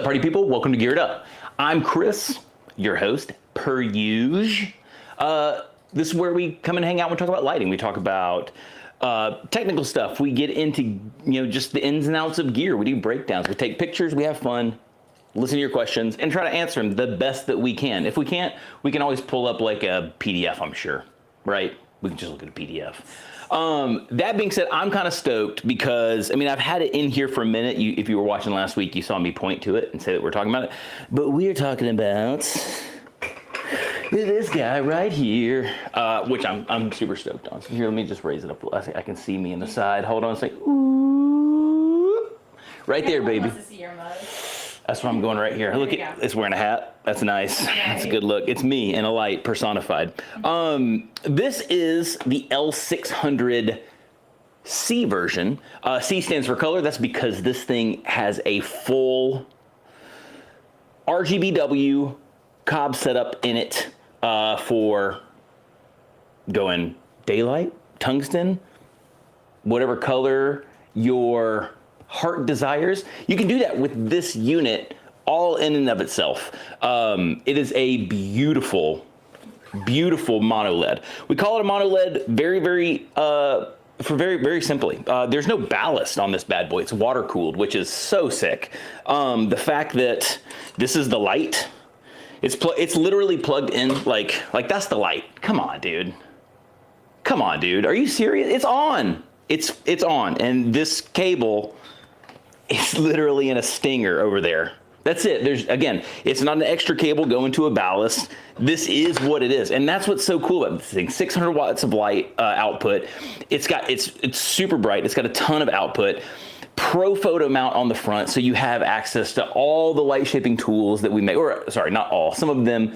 up, party people? Welcome to Geared Up. I'm Chris, your host, per usual. This is where we come and hang out and talk about lighting. We talk about technical stuff. We get into, just the ins and outs of gear. We do breakdowns. We take pictures. We have fun. Listen to your questions and try to answer them the best that we can. If we can't, we can always pull up like a PDF, I'm sure, right? We can just look at a PDF. That being said, I'm kind of stoked because, I've had it in here for a minute. If you were watching last week, you saw me point to it and say that we're talking about it. But we're talking about this guy right here, which I'm super stoked on. So here, let me just raise it up. I can see me in the side. Hold on a second. Ooh. Right there, baby. Wants to see your mug. That's where I'm going right here. Look, it's wearing a hat. That's nice. That's a good look. It's me in a light personified. This is the L600C version. C stands for color. That's because this thing has a full RGBW cob setup in it for going daylight, tungsten, whatever color your heart desires. You can do that with this unit all in and of itself. It is a beautiful, beautiful mono LED. We call it a mono LED very simply. There's no ballast on this bad boy. It's water cooled, which is so sick. The fact that this is the light, it's literally plugged in like that's the light. Come on, dude. Come on, dude. Are you serious? It's on. It's on. And this cable, it's literally in a stinger over there. That's it. It's not an extra cable going to a ballast. This is what it is. And that's what's so cool about this thing. 600 watts of light output. It's super bright. It's got a ton of output. Profoto mount on the front, so you have access to all the light shaping tools that we make, or sorry, not all. Some of them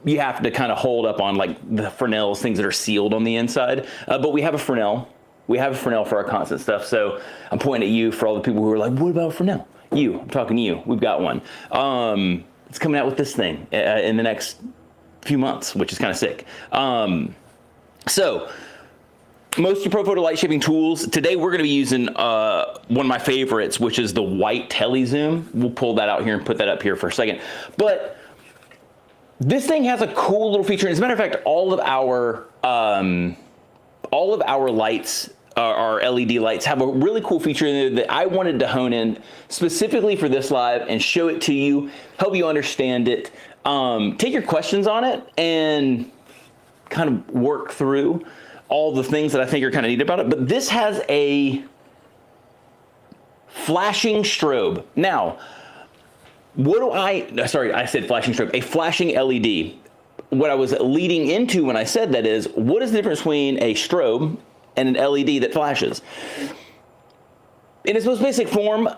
you have to kind of hold up on, like the Fresnels, things that are sealed on the inside. But we have a Fresnel. We have a Fresnel for our constant stuff, so I'm pointing at you for all the people who are like, what about Fresnel? I'm talking to you. We've got one. It's coming out with this thing in the next few months, which is kind of sick. So, most of your Profoto light shaping tools. Today we're going to be using one of my favorites, which is the white telezoom. We'll pull that out here and put that up here for a second. But this thing has a cool little feature. As a matter of fact, all of our lights, our LED lights, have a really cool feature in there that I wanted to hone in specifically for this live and show it to you, help you understand it, take your questions on it, and kind of work through all the things that I think are kind of neat about it. But this has a flashing strobe. Now, I said flashing strobe, a flashing LED. What I was leading into when I said that is, what is the difference between a strobe and an LED that flashes? In its most basic form,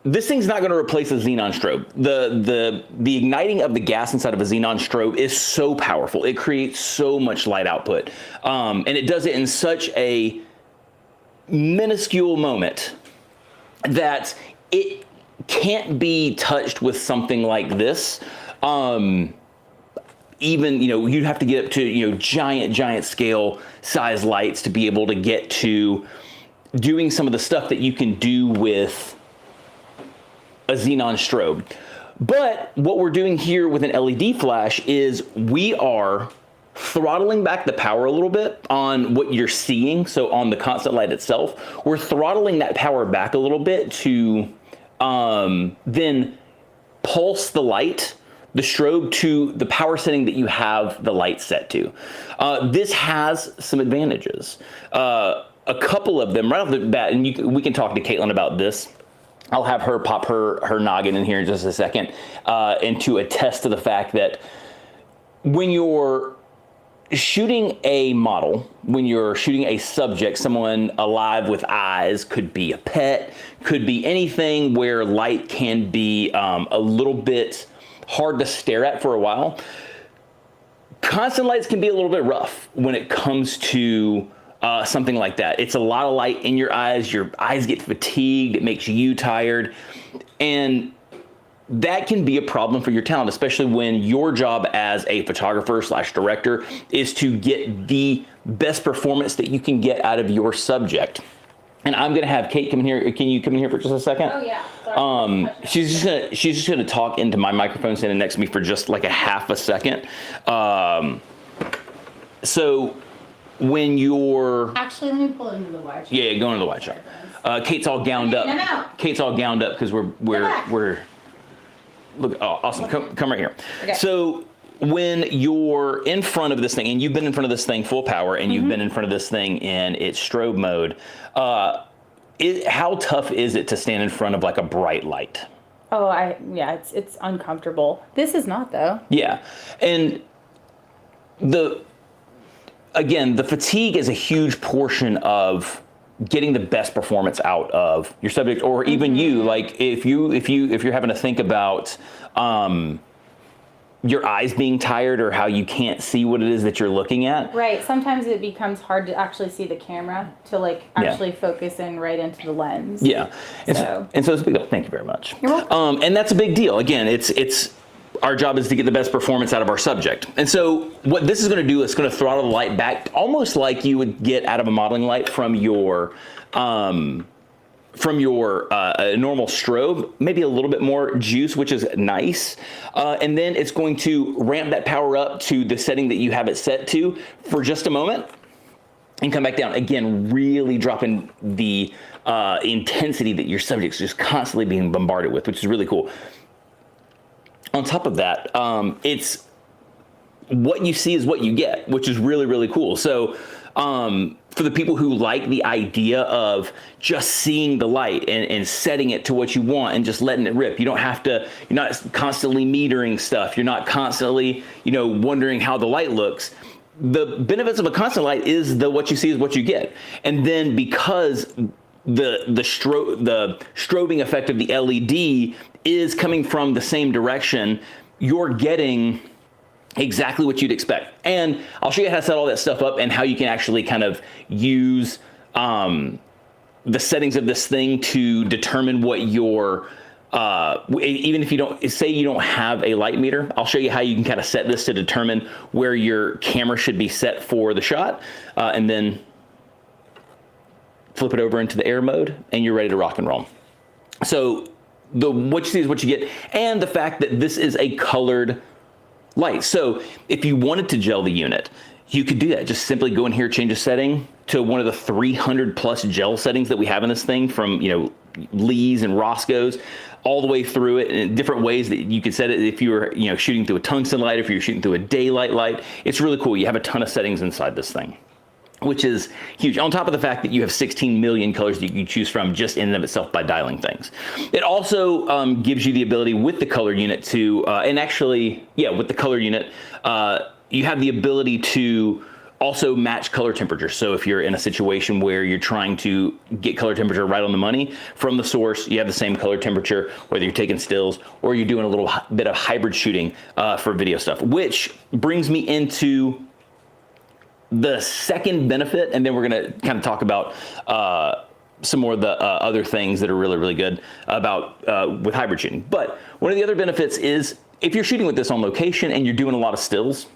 this thing's not going to replace a xenon strobe. The igniting of the gas inside of a xenon strobe is so powerful. It creates so much light output, and it does it in such a minuscule moment that it can't be touched with something like this. Even, you'd have to get up to, giant scale size lights to be able to get to doing some of the stuff that you can do with a xenon strobe. But what we're doing here with an LED flash is we are throttling back the power a little bit on what you're seeing. So on the constant light itself, we're throttling that power back a little bit to then pulse the light, the strobe, to the power setting that you have the light set to. This has some advantages. A couple of them right off the bat, and we can talk to Caitlin about this. I'll have her pop her noggin in here in just a second, and to attest to the fact that when you're shooting a model, when you're shooting a subject, someone alive with eyes, could be a pet, could be anything where light can be a little bit hard to stare at for a while. Constant lights can be a little bit rough when it comes to something like that. It's a lot of light in your eyes get fatigued, it makes you tired, and that can be a problem for your talent, especially when your job as a photographer / director is to get the best performance that you can get out of your subject. And I'm gonna have Kate come in here. Can you come in here for just a second? Oh yeah. Sorry. She's just gonna talk into my microphone standing next to me for just like a half a second. So when you're actually, let me pull into the wide shot. Yeah, go into the wide shot. Kate's all gowned up. No. Kate's all gowned up because we're look. Oh, awesome. Come right here. Okay. So when you're in front of this thing, and you've been in front of this thing full power, and you've been in front of this thing in its strobe mode, how tough is it to stand in front of like a bright light? Oh, yeah, it's uncomfortable. This is not though. Yeah, and the fatigue is a huge portion of getting the best performance out of your subject, or even you. Like if you're having to think about your eyes being tired or how you can't see what it is that you're looking at. Right. Sometimes it becomes hard to actually see the camera to like actually focus in right into the lens. Yeah. And so it's a big deal. Thank you very much. You're welcome. And that's a big deal. Again, it's our job is to get the best performance out of our subject. And so what this is going to do is going to throttle the light back almost like you would get out of a modeling light from your normal strobe, maybe a little bit more juice, which is nice. And then it's going to ramp that power up to the setting that you have it set to for just a moment and come back down. Again, really dropping the intensity that your subject's just constantly being bombarded with, which is really cool. On top of that, it's what you see is what you get, which is really, really cool. So for the people who like the idea of just seeing the light and setting it to what you want and just letting it rip, you don't have to, you're not constantly metering stuff. You're not constantly, wondering how the light looks. The benefits of a constant light is what you see is what you get. And then because the strobing effect of the LED is coming from the same direction, you're getting exactly what you'd expect. And I'll show you how to set all that stuff up and how you can actually kind of use the settings of this thing to determine what your, even if you don't have a light meter, I'll show you how you can kind of set this to determine where your camera should be set for the shot, and then flip it over into the air mode and you're ready to rock and roll. So what you see is what you get, and the fact that this is a colored light. So if you wanted to gel the unit, you could do that. Just simply go in here, change a setting to one of the 300 plus gel settings that we have in this thing, from Lee's and Roscoe's all the way through it, in different ways that you could set it. If you were shooting through a tungsten light, if you're shooting through a daylight light, it's really cool. You have a ton of settings inside this thing, which is huge. On top of the fact that you have 16 million colors that you can choose from just in and of itself by dialing things. It also gives you the ability with the color unit to, with the color unit, you have the ability to also match color temperature. So if you're in a situation where you're trying to get color temperature right on the money from the source, you have the same color temperature, whether you're taking stills or you're doing a little bit of hybrid shooting for video stuff, which brings me into the second benefit, and then we're going to kind of talk about some more of the other things that are really, really good about with hybrid shooting. But one of the other benefits is if you're shooting with this on location and you're doing a lot of stills,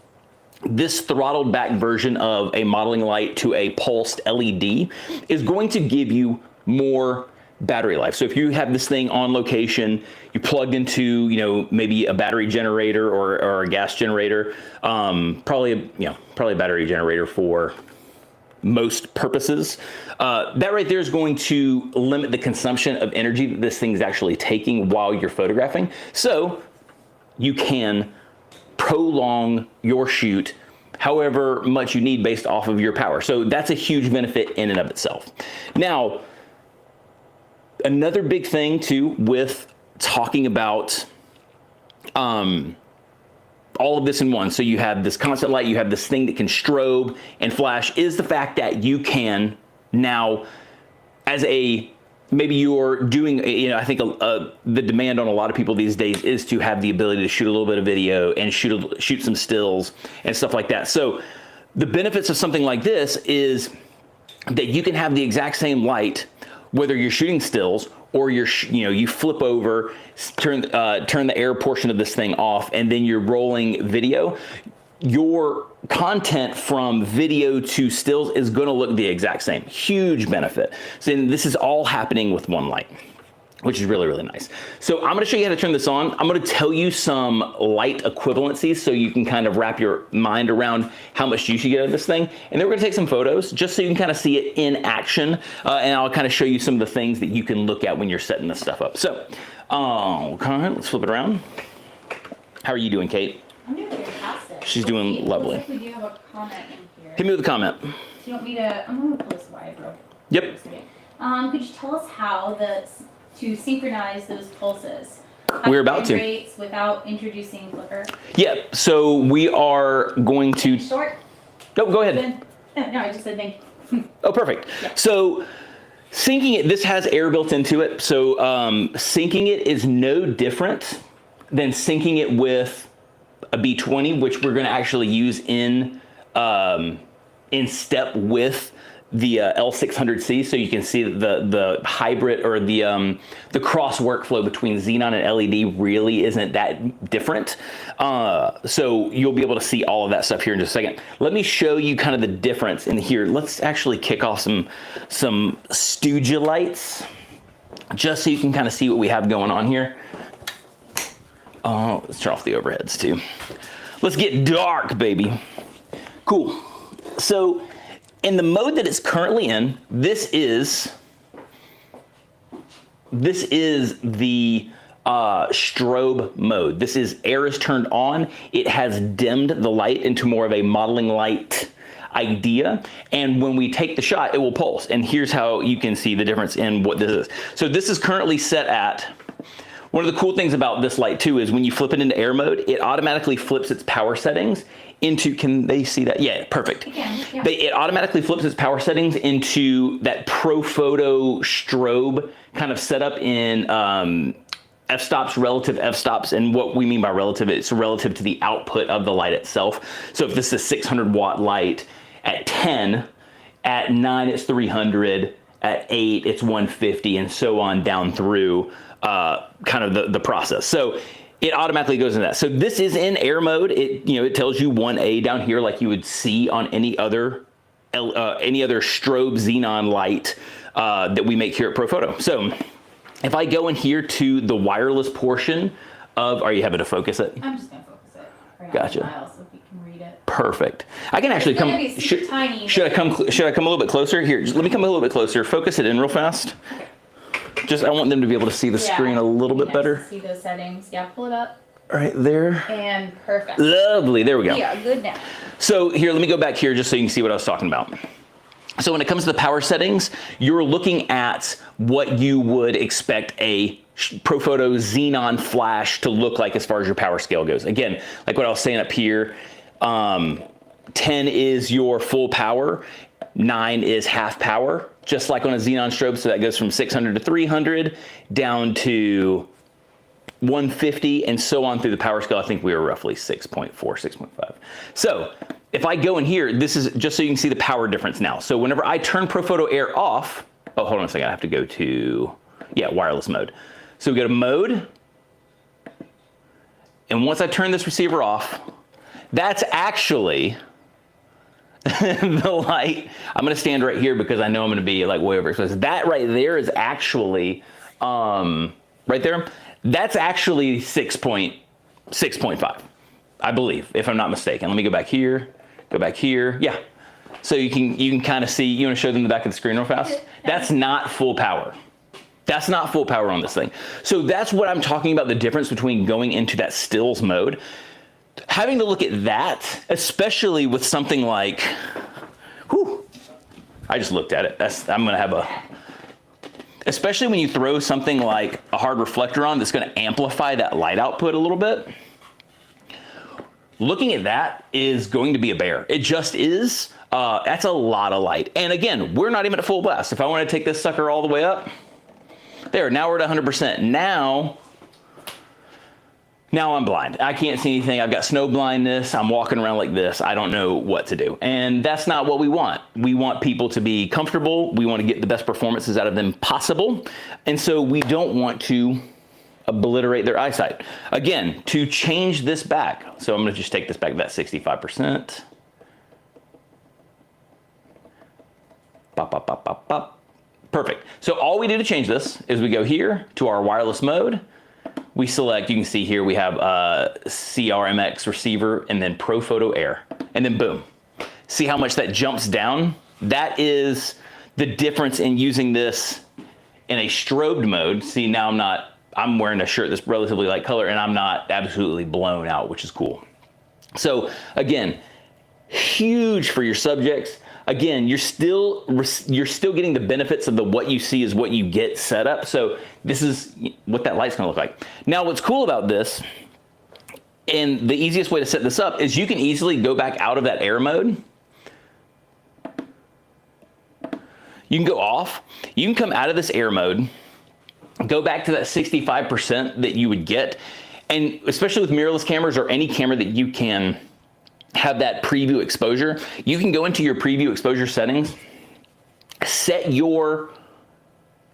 this throttled back version of a modeling light to a pulsed LED is going to give you more battery life. So if you have this thing on location, you plugged into, maybe a battery generator or a gas generator, probably a battery generator for most purposes. That right there is going to limit the consumption of energy that this thing is actually taking while you're photographing. So you can prolong your shoot however much you need based off of your power. So that's a huge benefit in and of itself. Now, another big thing too with talking about all of this in one, so you have this constant light, you have this thing that can strobe and flash, is the fact that you can now, maybe you're doing, I think the demand on a lot of people these days is to have the ability to shoot a little bit of video and shoot some stills and stuff like that. So the benefits of something like this is that you can have the exact same light whether you're shooting stills or you flip over, turn the air portion of this thing off, and then you're rolling video. your content from video to stills is going to look the exact same. Huge benefit. So this is all happening with one light, which is really, really nice. So I'm going to show you how to turn this on. I'm going to tell you some light equivalencies so you can kind of wrap your mind around how much use you get out of this thing. And then we're going to take some photos just so you can kind of see it in action. And I'll kind of show you some of the things that you can look at when you're setting this stuff up. So, okay, let's flip it around. How are you doing, Kate? I'm doing fantastic. She's doing lovely. Looks like we do have a comment in here. Hit me with a comment. Do you want me to? I'm going to pull this wide real Yep. Could you tell us how to synchronize those pulses? We're about to. Rates without introducing flicker. Yep. So we are going to. Short. Go ahead. No, I just said thank you. Oh, perfect. Yeah. So syncing it, this has air built into it. So syncing it is no different than syncing it with a B20, which we're going to actually use in step with the L600C, so you can see the hybrid or the cross workflow between xenon and LED really isn't that different. So you'll be able to see all of that stuff here in just a second. Let me show you kind of the difference in here. Let's actually kick off some Studio lights, just so you can kind of see what we have going on here. Oh, let's turn off the overheads too. Let's get dark, baby. Cool. So in the mode that it's currently in, this is the strobe mode. This is air is turned on. It has dimmed the light into more of a modeling light idea. And when we take the shot, it will pulse. And here's how you can see the difference in what this is. So this is currently set at, one of the cool things about this light too is when you flip it into air mode, it automatically flips its power settings into, can they see that? Yeah, perfect. Yeah. It automatically flips its power settings into that Profoto strobe kind of setup in f-stops, relative f-stops. And what we mean by relative, it's relative to the output of the light itself. So if this is a 600 watt light at 10, at 9 it's 300, at 8 it's 150, and so on down through kind of the process. So it automatically goes into that. So this is in air mode. It tells you 1A down here like you would see on any other strobe xenon light that we make here at Profoto. So if I go in here to the wireless portion of, are you having to focus it? I'm just gonna focus it right Gotcha. on the dial so we can read it. Perfect. I can actually come. Should I come a little bit closer? Here, just let me come a little bit closer. Focus it in real fast. Okay. Just, I want them to be able to see the screen a little bit better. See those settings. Yeah, pull it up. Right there. And perfect. Lovely. There we go. Yeah, good now. So here, let me go back here just so you can see what I was talking about. So when it comes to the power settings, you're looking at what you would expect a Profoto Xenon flash to look like as far as your power scale goes. Again, like what I was saying up here, 10 is your full power, 9 is half power, just like on a xenon strobe. So that goes from 600 to 300 down to 150 and so on through the power scale. I think we were roughly 6.4, 6.5. So if I go in here, this is just so you can see the power difference now. So whenever I turn Profoto Air off, oh, hold on a second, I have to go to, wireless mode. So we go to mode, and once I turn this receiver off, that's actually the light. I'm gonna stand right here because I know I'm gonna be like way overexposed. That right there is actually, right there, that's actually 6.5, I believe, if I'm not mistaken. Let me go back here, yeah. So you can kind of see, you wanna show them the back of the screen real fast? That's not full power. That's not full power on this thing. So that's what I'm talking about, the difference between going into that stills mode. Having to look at that, especially with something like, I just looked at it. I'm gonna have especially when you throw something like a hard reflector on that's gonna amplify that light output a little bit. Looking at that is going to be a bear. It just is. That's a lot of light. And again, we're not even at full blast. If I wanna take this sucker all the way up, there, now we're at 100%. Now I'm blind. I can't see anything. I've got snow blindness. I'm walking around like this. I don't know what to do. And that's not what we want. We want people to be comfortable. We want to get the best performances out of them possible. And so we don't want to obliterate their eyesight. Again, to change this back, so I'm gonna just take this back to that 65%. Pop, pop, pop, pop, pop. Perfect. So all we do to change this is we go here to our wireless mode. We select, you can see here, we have CRMX receiver and then Profoto Air, and then boom. See how much that jumps down? That is the difference in using this in a strobed mode. See, now I'm wearing a shirt that's relatively light color and I'm not absolutely blown out, which is cool. So again, huge for your subjects. Again, you're still getting the benefits of the what you see is what you get setup. So this is what that light's gonna look like. Now, what's cool about this, and the easiest way to set this up is you can easily go back out of that air mode. You can go off, you can come out of this air mode, go back to that 65% that you would get. And especially with mirrorless cameras or any camera that you can have that preview exposure, you can go into your preview exposure settings, set your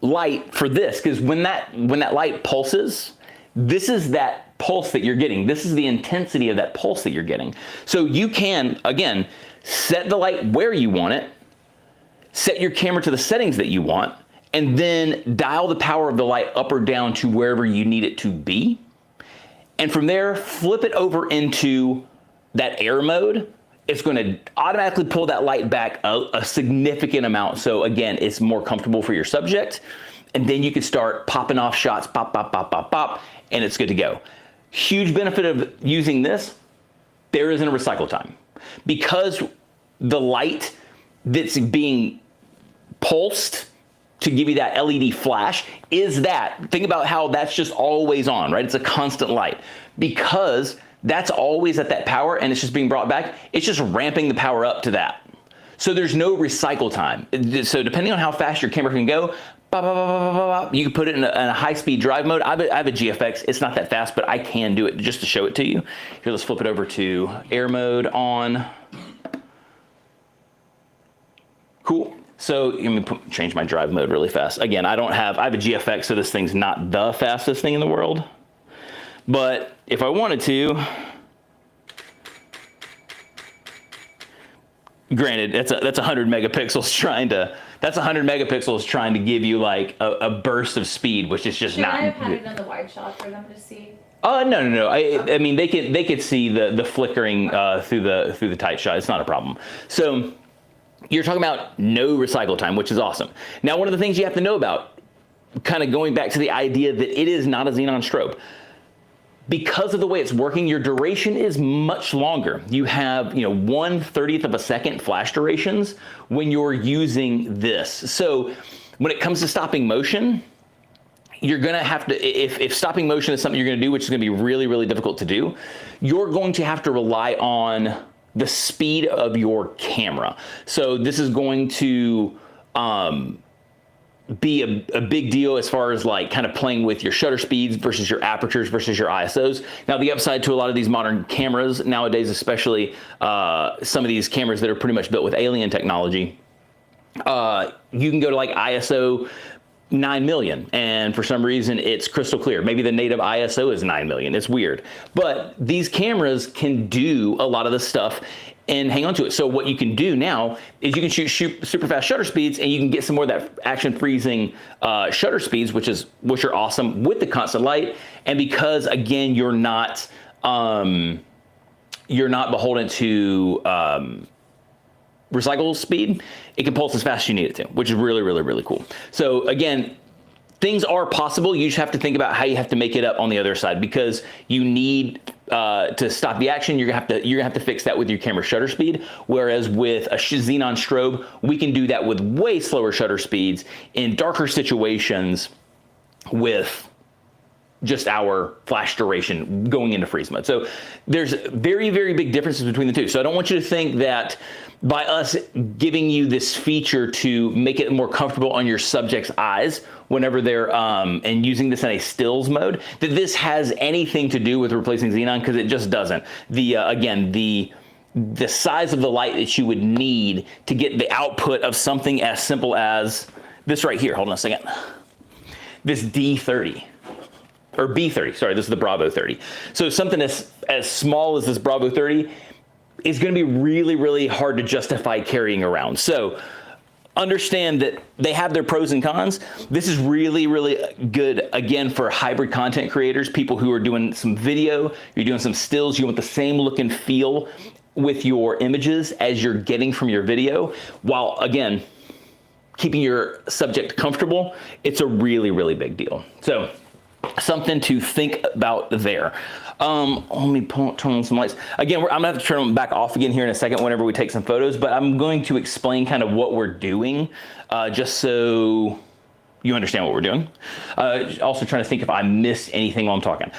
light for this, because when that light pulses, this is that pulse that you're getting. This is the intensity of that pulse that you're getting. So you can, again, set the light where you want it, set your camera to the settings that you want, and then dial the power of the light up or down to wherever you need it to be. And from there, flip it over into that air mode. It's going to automatically pull that light back a significant amount. So again, it's more comfortable for your subject. And then you can start popping off shots, pop, pop, pop, pop, pop, and it's good to go. Huge benefit of using this, there isn't a recycle time. Because the light that's being pulsed to give you that LED flash is that. Think about how that's just always on, right? It's a constant light. Because that's always at that power and it's just being brought back, it's just ramping the power up to that. So there's no recycle time. So depending on how fast your camera can go, you can put it in a high-speed drive mode. I have a GFX. It's not that fast, but I can do it just to show it to you. Here, let's flip it over to air mode on. Cool. So let me change my drive mode really fast. Again, I have a GFX, so this thing's not the fastest thing in the world. But if I wanted to, granted, that's 100 megapixels trying to give you like a burst of speed, which is just not. Should I have had it on the wide shot for them to see? Oh no. I mean they could see the flickering through the tight shot. It's not a problem. So you're talking about no recycle time, which is awesome. Now, one of the things you have to know about, kind of going back to the idea that it is not a xenon strobe. Because of the way it's working, your duration is much longer. You have, 1/30th of a second flash durations when you're using this. So when it comes to stopping motion, you're gonna have to, if stopping motion is something you're gonna do, which is gonna be really, really difficult to do, you're going to have to rely on the speed of your camera. So this is going to, be a big deal as far as like kind of playing with your shutter speeds versus your apertures versus your ISOs. Now, the upside to a lot of these modern cameras nowadays, especially some of these cameras that are pretty much built with alien technology, you can go to like ISO 9 million, and for some reason it's crystal clear. Maybe the native ISO is 9 million. It's weird. But these cameras can do a lot of this stuff and hang on to it. So what you can do now is you can shoot super fast shutter speeds, and you can get some more of that action freezing shutter speeds, which are awesome with the constant light. And because again, you're not beholden to recycle speed, it can pulse as fast as you need it to, which is really, really, really cool. So again, things are possible. You just have to think about how you have to make it up on the other side, because you need to stop the action. You're gonna have to fix that with your camera shutter speed. Whereas with a xenon strobe, we can do that with way slower shutter speeds in darker situations with just our flash duration going into freeze mode. So there's very, very big differences between the two. So I don't want you to think that by us giving you this feature to make it more comfortable on your subject's eyes whenever they're and using this in a stills mode, that this has anything to do with replacing xenon, because it just doesn't. Again, the size of the light that you would need to get the output of something as simple as this right here. Hold on a second. This D30. or B30, sorry, this is the Bravo 30. So something as small as this Bravo 30 is gonna be really, really hard to justify carrying around. So understand that they have their pros and cons. This is really, really good, again, for hybrid content creators, people who are doing some video, you're doing some stills, you want the same look and feel with your images as you're getting from your video, while, again, keeping your subject comfortable. It's a really, really big deal. So something to think about there. Let me turn on some lights. Again, I'm gonna have to turn them back off again here in a second whenever we take some photos, but I'm going to explain kind of what we're doing, just so you understand what we're doing. Also trying to think if I missed anything while I'm talking.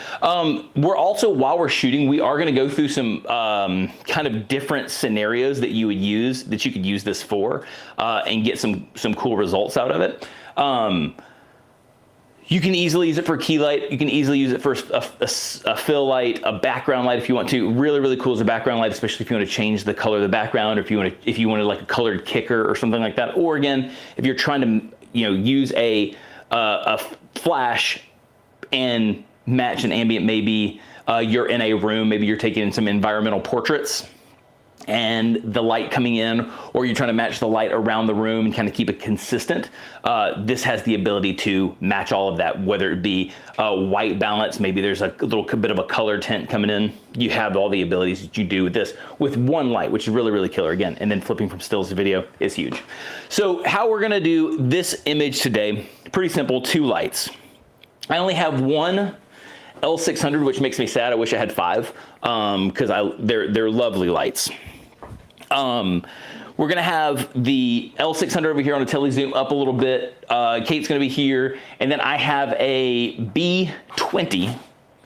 We're also, while we're shooting, we are gonna go through some kind of different scenarios that you could use this for, and get some cool results out of it. You can easily use it for key light. You can easily use it for a fill light, a background light if you want to. Really, really cool as a background light, especially if you want to change the color of the background, or if you wanted like a colored kicker or something like that. Or again, if you're trying to use a flash and match an ambient, maybe you're in a room, maybe you're taking in some environmental portraits, and the light coming in, or you're trying to match the light around the room and kind of keep it consistent. This has the ability to match all of that, whether it be white balance, maybe there's a little bit of a color tint coming in. You have all the abilities that you do with this with one light, which is really, really killer again. And then flipping from stills to video is huge. So how we're gonna do this image today, pretty simple, 2 lights. I only have one L600, which makes me sad. I wish I had 5, because they're lovely lights. We're gonna have the L600 over here on a telezoom up a little bit. Kate's gonna be here, and then I have a B20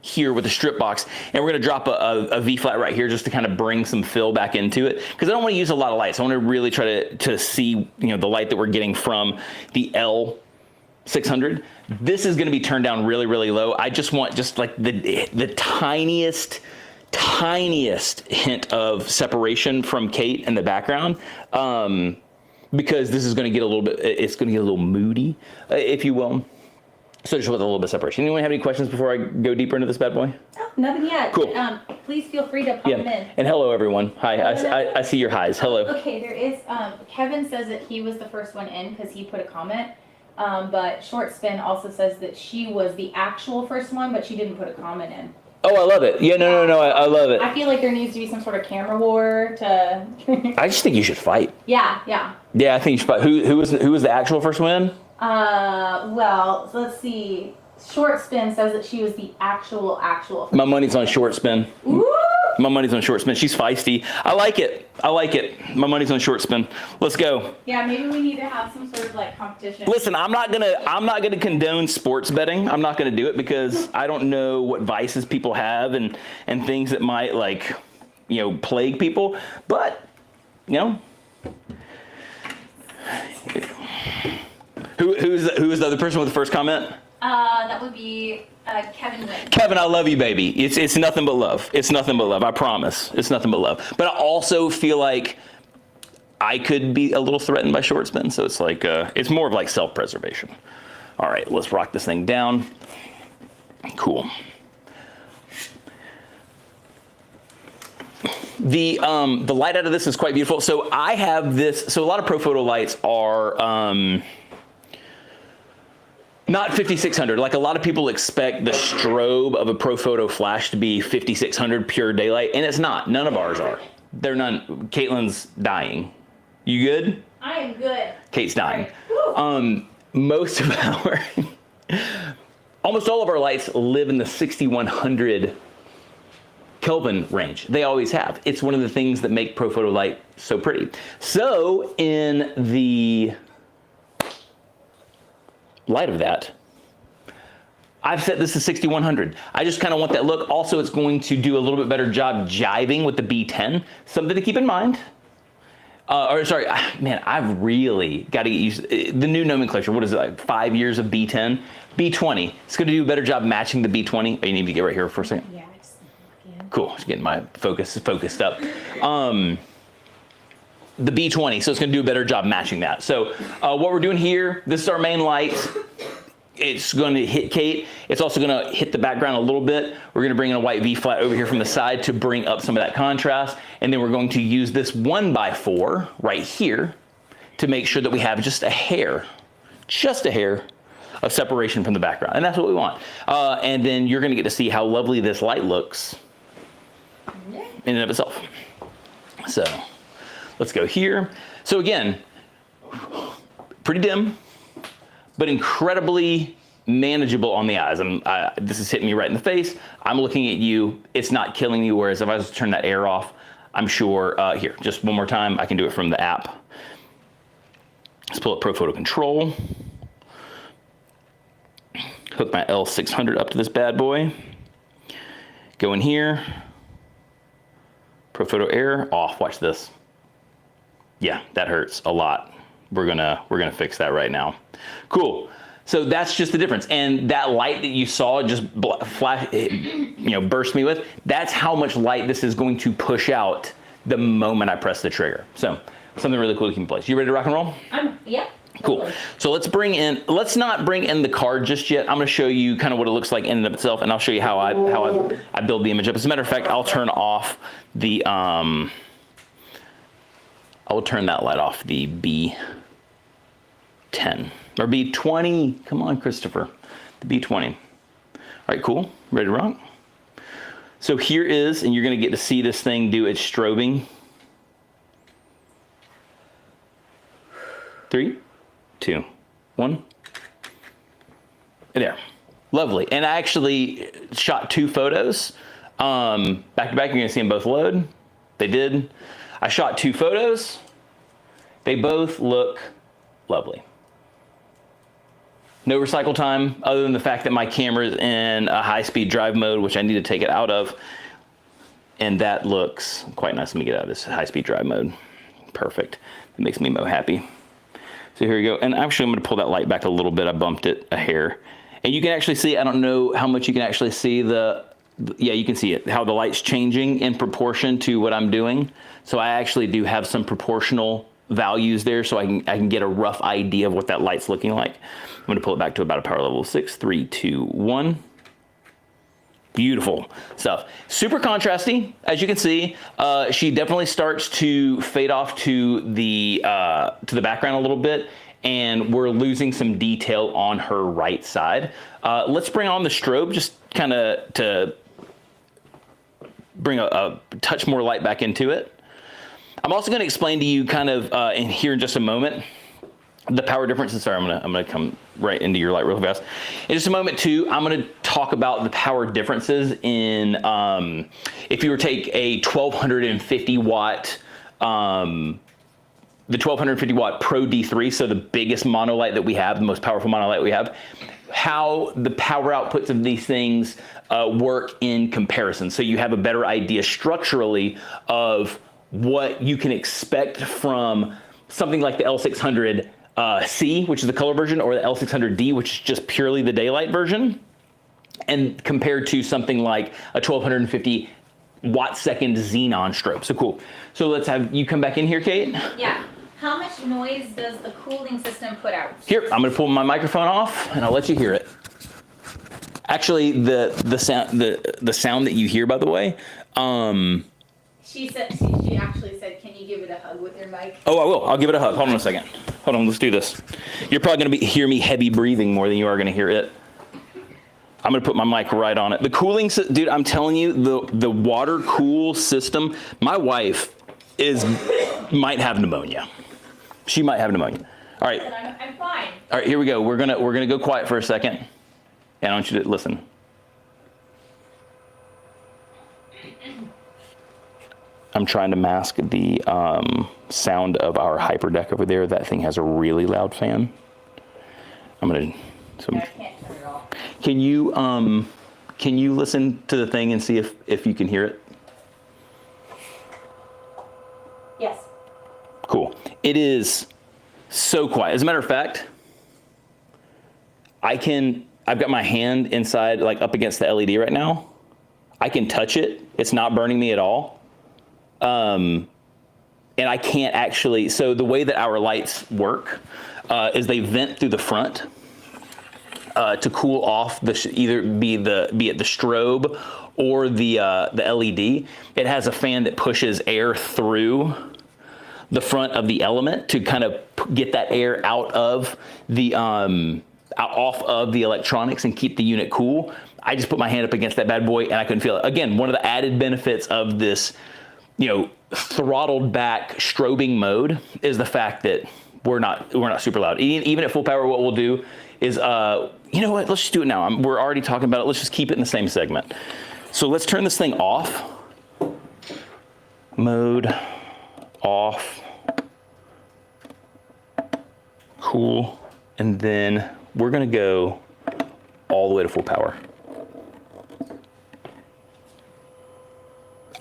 here with a strip box, and we're gonna drop a V flat right here just to kind of bring some fill back into it, because I don't want to use a lot of lights. I want to really try to see the light that we're getting from the L600. This is gonna be turned down really, really low. I just want like the tiniest hint of separation from Kate in the background, because this is going to get a little bit, it's going to get a little moody, if you will. So just with a little bit of separation. Anyone have any questions before I go deeper into this bad boy? Oh, nothing yet. Cool. Please feel free to pop them in. And hello everyone. Hi, I see your highs. Hello. Okay, there is, Kevin says that he was the first one in because he put a comment. But Short Spin also says that she was the actual first one, but she didn't put a comment in. Oh, I love it. Yeah, no, I love it. I feel like there needs to be some sort of camera war to. I just think you should fight. Yeah. Yeah, I think you should fight. Who was the actual first one? Well, so let's see. Short Spin says that she was the actual first. My money's on Short Spin. Ooh! My money's on Short Spin. She's feisty. I like it. My money's on Short Spin. Let's go. Yeah, maybe we need to have some sort of like competition. Listen, I'm not gonna condone sports betting. I'm not gonna do it because I don't know what vices people have and things that might plague people. But who's the other person with the first comment? That would be Kevin Wynn. Kevin, I love you, baby. It's nothing but love. It's nothing but love. I promise. It's nothing but love. But I also feel like I could be a little threatened by Short Spin, so it's like it's more of like self-preservation. All right, let's rock this thing down. Cool. The light out of this is quite beautiful. So I have this. So a lot of Profoto lights are. Not 5600. Like a lot of people expect the strobe of a Profoto flash to be 5600 pure daylight, and it's not. None of ours are. They're none. Caitlin's dying. You good? I am good. Kate's dying. Right. Almost all of our lights live in the 6100 Kelvin range. They always have. It's one of the things that make Profoto light so pretty. So in the light of that, I've set this to 6100. I just kind of want that look. Also, it's going to do a little bit better job jiving with the B10. Something to keep in mind. Man, I've really got to get used to the new nomenclature. What is it, like 5 years of B10? B20. It's going to do a better job matching the B20. Oh, you need to get right here for a second? Yeah. Cool, just getting my focused up. The B20, so it's gonna do a better job matching that. So what we're doing here, this is our main light. it's going to hit Kate. It's also going to hit the background a little bit. We're going to bring in a white V-flat over here from the side to bring up some of that contrast. And then we're going to use this 1x4 right here to make sure that we have just a hair of separation from the background. And that's what we want. And then you're going to get to see how lovely this light looks in and of itself. So let's go here. So again, pretty dim, but incredibly manageable on the eyes. This is hitting me right in the face. I'm looking at you. It's not killing me. Whereas if I was to turn that air off, I'm sure, here, just one more time, I can do it from the app. Let's pull up Profoto Control. Hook my L600 up to this bad boy. Go in here. Profoto Air off. Watch this. Yeah, that hurts a lot. We're gonna fix that right now. Cool. So that's just the difference. And that light that you saw just flash, burst me with, that's how much light this is going to push out the moment I press the trigger. So something really cool to keep in place. You ready to rock and roll? Yeah. Cool. Totally. So let's not bring in the card just yet. I'm gonna show you kind of what it looks like in and of itself, and I'll show you how I build the image up. As a matter of fact, I'll turn off the, I will turn that light off, the B10 or B20. Come on, Christopher, the B20. All right, cool. Ready to rock? So here is, and you're gonna get to see this thing do its strobing. 3, 2, 1. There. Lovely. And I actually shot 2 photos back to back. You're going to see them both load. They did. I shot 2 photos. They both look lovely. No recycle time other than the fact that my camera is in a high-speed drive mode, which I need to take it out of. And that looks quite nice. Let me get out of this high-speed drive mode. Perfect. It makes me mo happy. So here we go. And actually, I'm going to pull that light back a little bit. I bumped it a hair. And you can actually see, I don't know how much you can actually see yeah, you can see it, how the light's changing in proportion to what I'm doing. So I actually do have some proportional values there, so I can get a rough idea of what that light's looking like. I'm going to pull it back to about a power level 6. 3, 2, 1. Beautiful stuff. Super contrasty, as you can see. She definitely starts to fade off to the background a little bit, and we're losing some detail on her right side. Let's bring on the strobe, just kind of to bring a touch more light back into it. I'm also going to explain to you kind of in here in just a moment the power differences. Sorry, I'm gonna come right into your light real fast. In just a moment too, I'm gonna talk about the power differences in if you were to take a 1250 watt, the 1250 watt Pro D3, so the biggest monolight that we have, the most powerful monolight we have, how the power outputs of these things work in comparison. So you have a better idea structurally of what you can expect from something like the L600C, which is the color version, or the L600D, which is just purely the daylight version, and compared to something like a 1250 watt-second xenon strobe. So cool. So let's have you come back in here, Kate. Yeah. How much noise does the cooling system put out? Here, I'm going to pull my microphone off, and I'll let you hear it. Actually, the sound that you hear, by the way, She actually said, can you give it a hug with your mic? Oh, I will. I'll give it a hug. Hold on a second. Hold on. Let's do this. You're probably going to hear me heavy breathing more than you are going to hear it. I'm going to put my mic right on it. The cooling, dude, I'm telling you, the water cool system. My wife might have pneumonia. She might have pneumonia. All right. I'm fine. All right. Here we go. We're gonna go quiet for a second. And I want you to listen. I'm trying to mask the sound of our hyperdeck over there. That thing has a really loud fan. I can't turn it off. Can you listen to the thing and see if you can hear it? Yes. Cool. It is so quiet. As a matter of fact, I've got my hand inside, like up against the LED right now. I can touch it. It's not burning me at all. And I can't actually, so the way that our lights work is they vent through the front. to cool off either be it the strobe or the LED. It has a fan that pushes air through the front of the element to kind of get that air out of the off of the electronics and keep the unit cool. I just put my hand up against that bad boy and I couldn't feel it. Again, one of the added benefits of this, throttled back strobing mode is the fact that we're not super loud. Even at full power, what we'll do is, you know what? Let's just do it now. We're already talking about it. Let's just keep it in the same segment. So let's turn this thing off. Mode off. Cool. And then we're gonna go all the way to full power.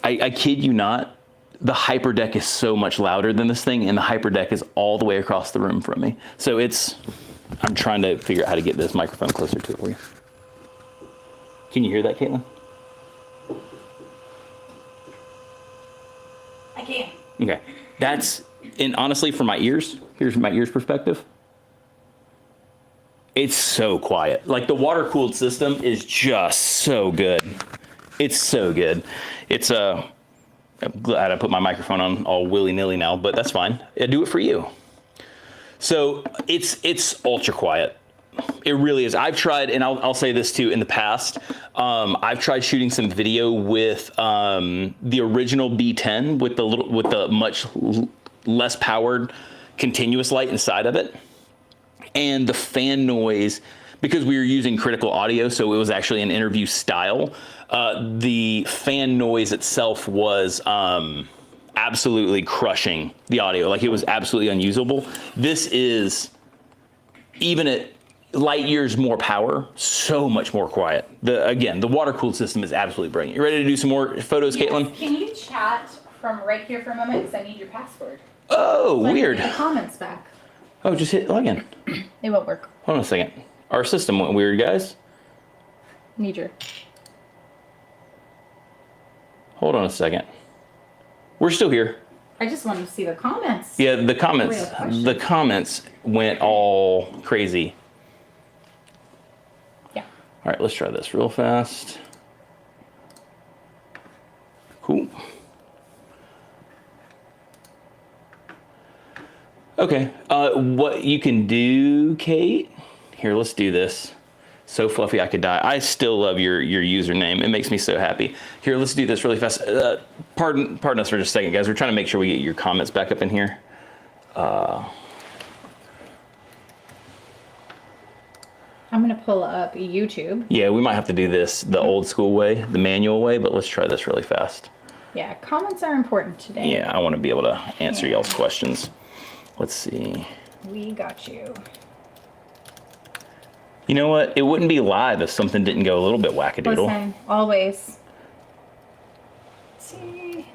I kid you not, the HyperDeck is so much louder than this thing, and the HyperDeck is all the way across the room from me. So I'm trying to figure out how to get this microphone closer to it for you. Can you hear that, Caitlin? I can. Okay. And honestly, for my ears, here's my ears perspective. It's so quiet. Like the water-cooled system is just so good. It's so good. I'm glad I put my microphone on all willy-nilly now, but that's fine. I do it for you. So it's ultra quiet. It really is. I've tried, and I'll say this too, in the past, I've tried shooting some video with the original B10 with the much less powered continuous light inside of it. And the fan noise, because we were using critical audio, so it was actually an interview style, the fan noise itself was absolutely crushing the audio. Like, it was absolutely unusable. This is, even at light years more power, so much more quiet. Again, the water-cooled system is absolutely brilliant. You ready to do some more photos, Yes. Caitlin? Can you chat from right here for a moment, because I need your password. Oh, So weird. I need the comments back. Oh, just hit login. It won't work. Hold on a second. Our system went weird, guys. Need your. Hold on a second. We're still here. I just wanted to see the comments. Yeah, the comments. Real question. The comments went all crazy. Yeah. All right, let's try this real fast. Cool. Okay, what you can do, Kate? Here, let's do this. So fluffy I could die. I still love your username. It makes me so happy. Here, let's do this really fast. Pardon us for just a second, guys. We're trying to make sure we get your comments back up in here. I'm gonna pull up YouTube. Yeah, we might have to do this the old school way, the manual way, but let's try this really fast. Yeah, comments are important today. Yeah, I want to be able to answer y'all's questions. Let's see. We got you. You know what? It wouldn't be live if something didn't go a little bit wackadoodle. Listen, always. Let's see.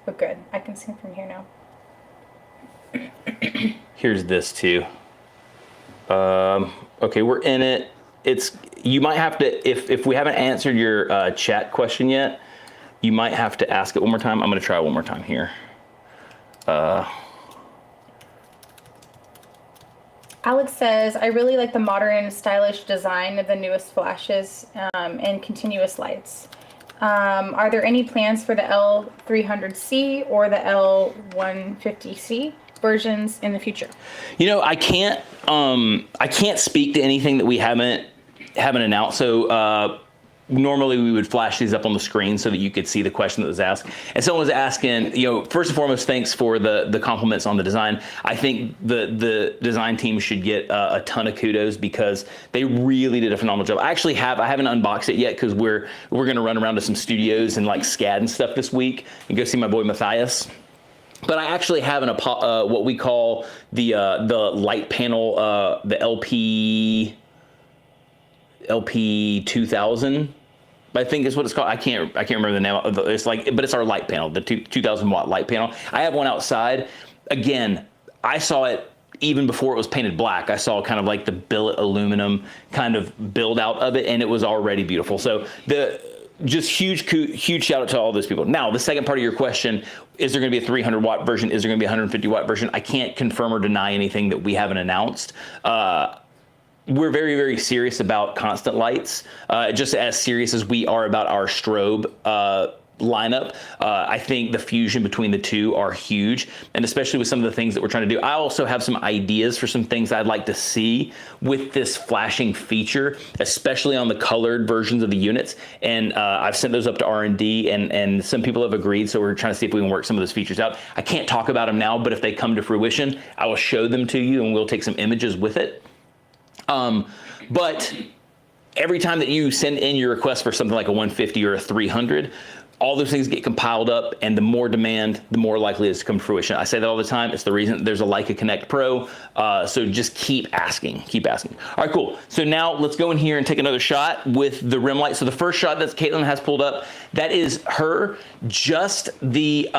Oh, good. I can see from here now. Here's this too. Okay, we're in it. You might have to, if we haven't answered your chat question yet, you might have to ask it one more time. I'm gonna try it one more time here. Alex says, I really like the modern, stylish design of the newest flashes and continuous lights. Are there any plans for the L300C or the L150C versions in the future? You know, I can't speak to anything that we haven't announced. So normally we would flash these up on the screen so that you could see the question that was asked. And someone was asking, first and foremost, thanks for the compliments on the design. I think the design team should get a ton of kudos because they really did a phenomenal job. I haven't unboxed it yet because we're gonna run around to some studios and like SCAD and stuff this week and go see my boy Matthias. But I actually have what we call the light panel, the LP 2000. I think is what it's called. I can't remember the name of it. But it's our light panel, the 2000 watt light panel. I have one outside. Again, I saw it even before it was painted black. I saw kind of like the billet aluminum kind of build out of it, and it was already beautiful. So just huge shout out to all those people. Now, the second part of your question, is there going to be a 300 watt version? Is there going to be a 150 watt version? I can't confirm or deny anything that we haven't announced. We're very, very serious about constant lights, just as serious as we are about our strobe lineup. I think the fusion between the two are huge, and especially with some of the things that we're trying to do. I also have some ideas for some things I'd like to see with this flashing feature, especially on the colored versions of the units. And I've sent those up to R&D, and some people have agreed, so we're trying to see if we can work some of those features out. I can't talk about them now, but if they come to fruition, I will show them to you, and we'll take some images with it. But every time that you send in your request for something like a 150 or a 300, all those things get compiled up, and the more demand, the more likely it is to come to fruition. I say that all the time. It's the reason there's a Leica Connect Pro. So just keep asking, keep asking. All right, cool. So now let's go in here and take another shot with the rim light. So the first shot that Caitlin has pulled up, that is her, just the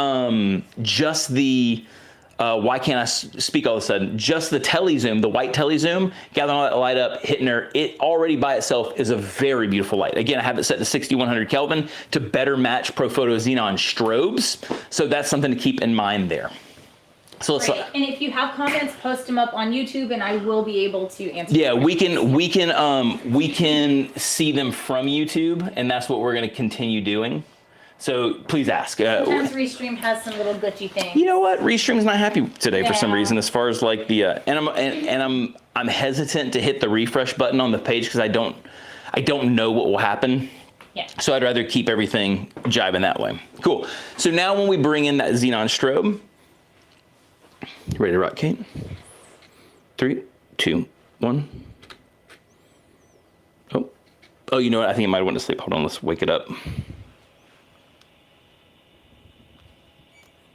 why can't I speak all of a sudden? Just the telezoom, the white telezoom, gathering all that light up, hitting her. It already by itself is a very beautiful light. Again, I have it set to 6100 Kelvin to better match Profoto Xenon strobes. So that's something to keep in mind there. So let's. Right. And if you have comments, post them up on YouTube, and I will be able to answer. Yeah, we can see them from YouTube, and that's what we're going to continue doing. So please ask. Sometimes Restream has some little glitchy things. You know what? Restream's not happy today for some reason, as far as like the and I'm hesitant to hit the refresh button on the page because I don't know what will happen. Yeah. So I'd rather keep everything jiving that way. Cool. So now when we bring in that Xenon strobe, ready to rock, Kate? 3, 2, 1. Oh, you know what? I think it might have went to sleep. Hold on, let's wake it up.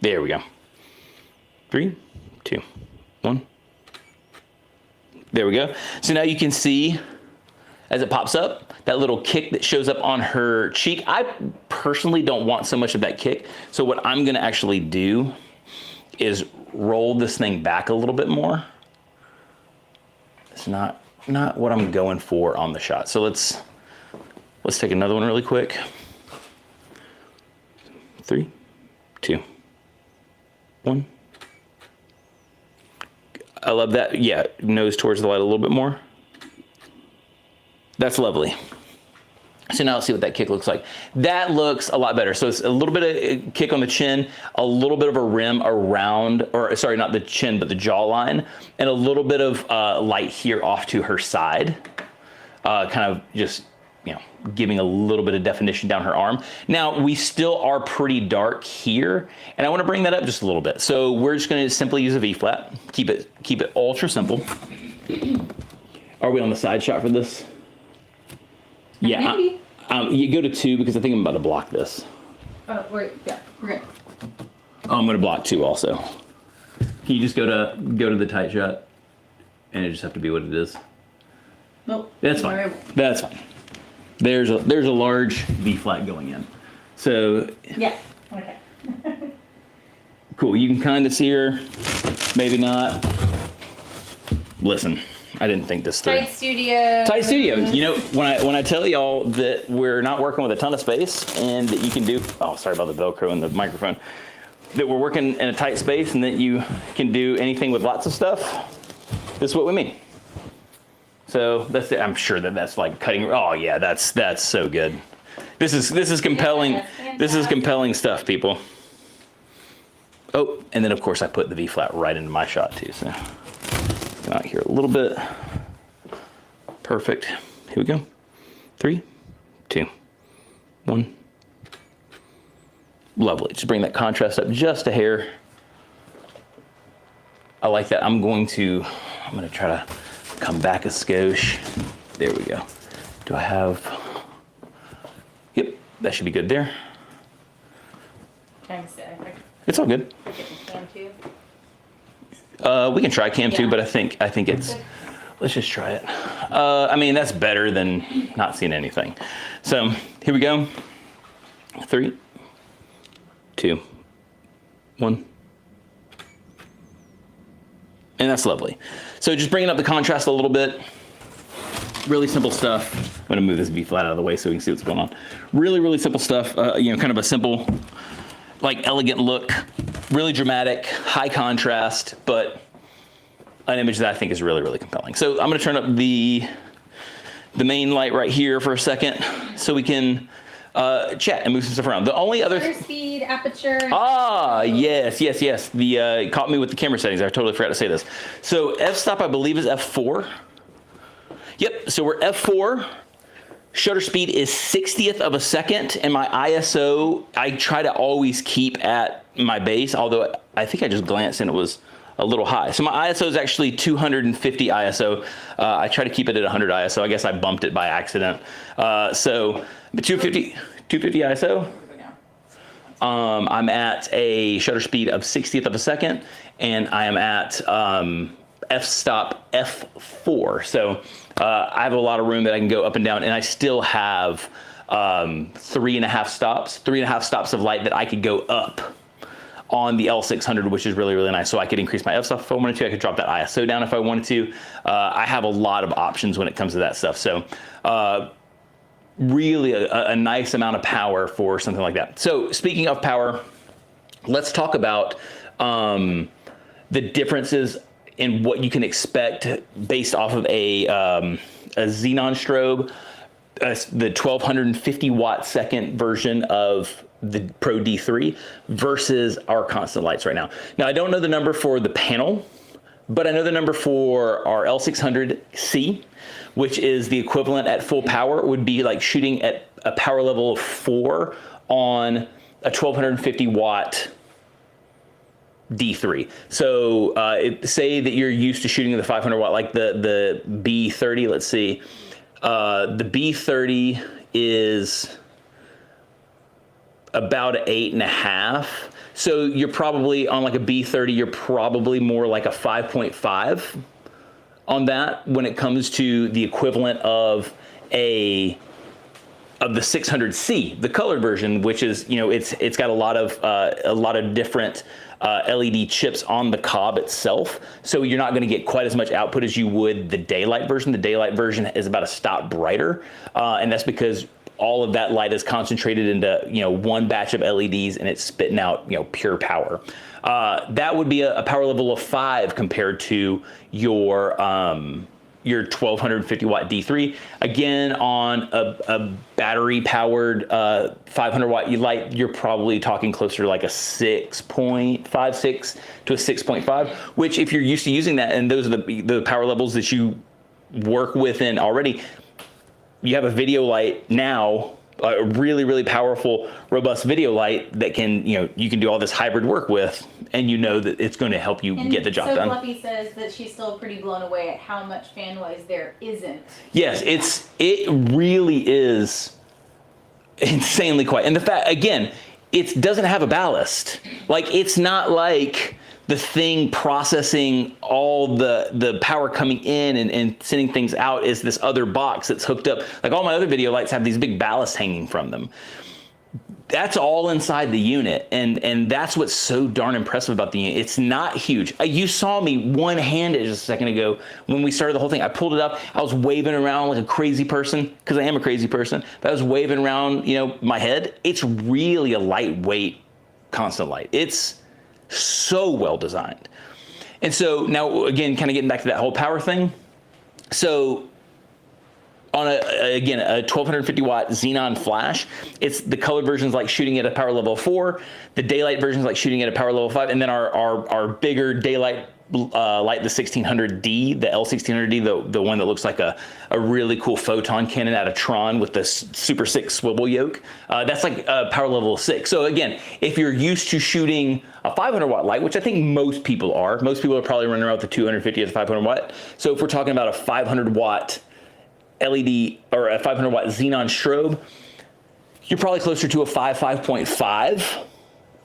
There we go. 3, 2, 1. There we go. So now you can see as it pops up, that little kick that shows up on her cheek. I personally don't want so much of that kick. So what I'm gonna actually do is roll this thing back a little bit more. It's not what I'm going for on the shot. So let's take another one really quick. 3, 2, 1. I love that. Yeah, nose towards the light a little bit more. That's lovely. So now let's see what that kick looks like. That looks a lot better. So it's a little bit of kick on the chin, a little bit of a rim around, or sorry, not the chin, but the jawline, and a little bit of light here off to her side. Kind of just, you know, giving a little bit of definition down her arm. Now, we still are pretty dark here, and I want to bring that up just a little bit. So we're just going to simply use a V-flat. Keep it ultra simple. Are we on the side shot for this? Yeah. Maybe. You go to 2 because I think I'm about to block this. Oh, we're good. Oh, I'm going to block 2 also. Can you just go to the tight shot, and it just have to be what it is? Nope. That's fine. That's fine. There's a large V flat going in. So yeah. Okay. Cool. You can kind of see her, maybe not. Listen, I didn't think this through. Tight studio. Tight studio. You know, when I tell y'all that we're not working with a ton of space and that you can do, oh, sorry about the Velcro and the microphone, that we're working in a tight space and that you can do anything with lots of stuff, this is what we mean. So that's it. I'm sure that's like cutting. Oh yeah, that's so good. This is compelling. Yeah, this is compelling stuff, people. Oh, and then of course I put the V flat right into my shot too. So come out here a little bit. Perfect. Here we go. 3, 2, 1. Lovely. Just bring that contrast up just a hair. I like that. I'm gonna try to come back a skosh. There we go. Do I have? Yep, that should be good there. It's all good. We can try cam 2, but I think it's. Let's just try it. I mean, that's better than not seeing anything. So here we go. 3, 2, 1. And that's lovely. So just bringing up the contrast a little bit. really simple stuff. I'm gonna move this B flat out of the way so we can see what's going on. Really, really simple stuff. You know, kind of a simple, like elegant look, really dramatic, high contrast, but an image that I think is really, really compelling. So I'm gonna turn up the main light right here for a second so we can chat and move some stuff around. The only other Shutter speed, aperture. yes. The caught me with the camera settings. I totally forgot to say this. So f-stop, I believe, is f4. Yep. So we're f4. Shutter speed is 60th of a second, and my ISO I try to always keep at my base. Although I think I just glanced and it was a little high. So my ISO is actually 250 ISO. I try to keep it at 100 ISO. I guess I bumped it by accident. So 250 ISO. I'm at a shutter speed of 60th of a second, and I am at f-stop f4. So I have a lot of room that I can go up and down, and I still have 3.5 stops of light that I could go up on the L600, which is really, really nice. So I could increase my f-stop if I wanted to. I could drop that ISO down if I wanted to. I have a lot of options when it comes to that stuff. So really a nice amount of power for something like that. So speaking of power, let's talk about the differences in what you can expect based off of a xenon strobe, the 1250 watt second version of the Pro D3 versus our constant lights right now. Now, I don't know the number for the panel, but I know the number for our L600C, which is the equivalent at full power. It would be like shooting at a power level of 4 on a 1250 watt D3. So say that you're used to shooting the 500 watt, like the B30, let's see. The B30 is about 8.5. So you're probably on like a B30, you're probably more like a 5.5 on that when it comes to the equivalent of the 600C, the colored version, which is, you know, it's got a lot of different LED chips on the cob itself. So you're not going to get quite as much output as you would the daylight version. The daylight version is about a stop brighter, and that's because all of that light is concentrated into, you know, one batch of LEDs, and it's spitting out, you know, pure power. That would be a power level of 5 compared to your 1250 watt D3. Again, on a battery powered 500 watt light, you're probably talking closer to like a 6.56 to a 6.5, which if you're used to using that, and those are the power levels that you work within already, you have a video light now, a really, really powerful, robust video light that can, you know, you can do all this hybrid work with, and you know that it's going to help you get the job done. So Fluffy says that she's still pretty blown away at how much fan noise there isn't. Yes, it really is insanely quiet. And the fact, again, it doesn't have a ballast. Like, it's not like the thing processing all the power coming in and sending things out is this other box that's hooked up. Like all my other video lights have these big ballasts hanging from them. That's all inside the unit, and that's what's so darn impressive about the unit. It's not huge. You saw me one-handed just a second ago when we started the whole thing. I pulled it up. I was waving around like a crazy person, because I am a crazy person. But I was waving around, you know, my head. It's really a lightweight constant light. It's so well designed. And so now, again, kind of getting back to that whole power thing. So on a 1250 watt xenon flash, it's the colored version's like shooting at a power level 4, the daylight version's like shooting at a power level 5, and then our bigger daylight light, the 1600D, the L1600D, the one that looks like a really cool photon cannon out of Tron with the super sick swivel yoke, that's like power level 6. So again, if you're used to shooting a 500 watt light, which I think most people are probably running around with the 250 or the 500 watt. So if we're talking about a 500 watt LED or a 500 watt xenon strobe, you're probably closer to a 5.5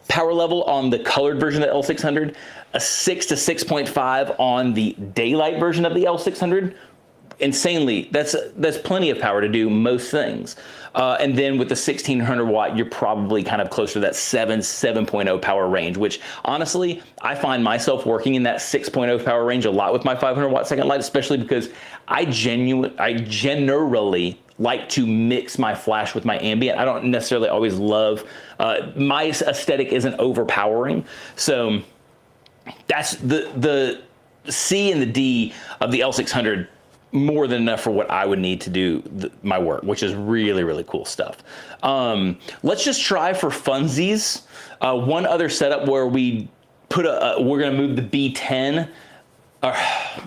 power level on the colored version of the L600, a 6 to 6.5 on the daylight version of the L600. Insanely, that's plenty of power to do most things. And then with the 1600 watt, you're probably kind of closer to that 7.0 power range, which honestly, I find myself working in that 6.0 power range a lot with my 500 watt second light, especially because I generally like to mix my flash with my ambient. I don't necessarily always love, my aesthetic isn't overpowering. So that's the C and the D of the L600, more than enough for what I would need to do my work, which is really, really cool stuff. Let's just try for funsies. One other setup where we put we're gonna move the B10 or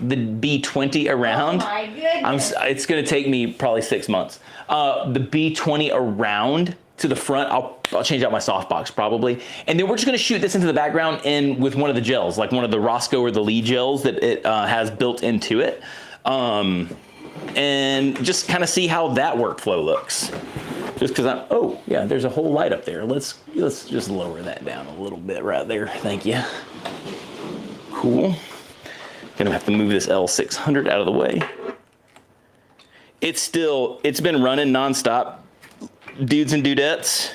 the B20 around. Oh my goodness. It's gonna take me probably 6 months. The B20 around to the front, I'll change out my softbox probably. And then we're just gonna shoot this into the background and with one of the gels, like one of the Roscoe or the Lee gels that it has built into it. And just kind of see how that workflow looks. Just because oh yeah, there's a whole light up there. Let's just lower that down a little bit right there. Thank you. Cool. Gonna have to move this L600 out of the way. It's been running nonstop, dudes and dudettes.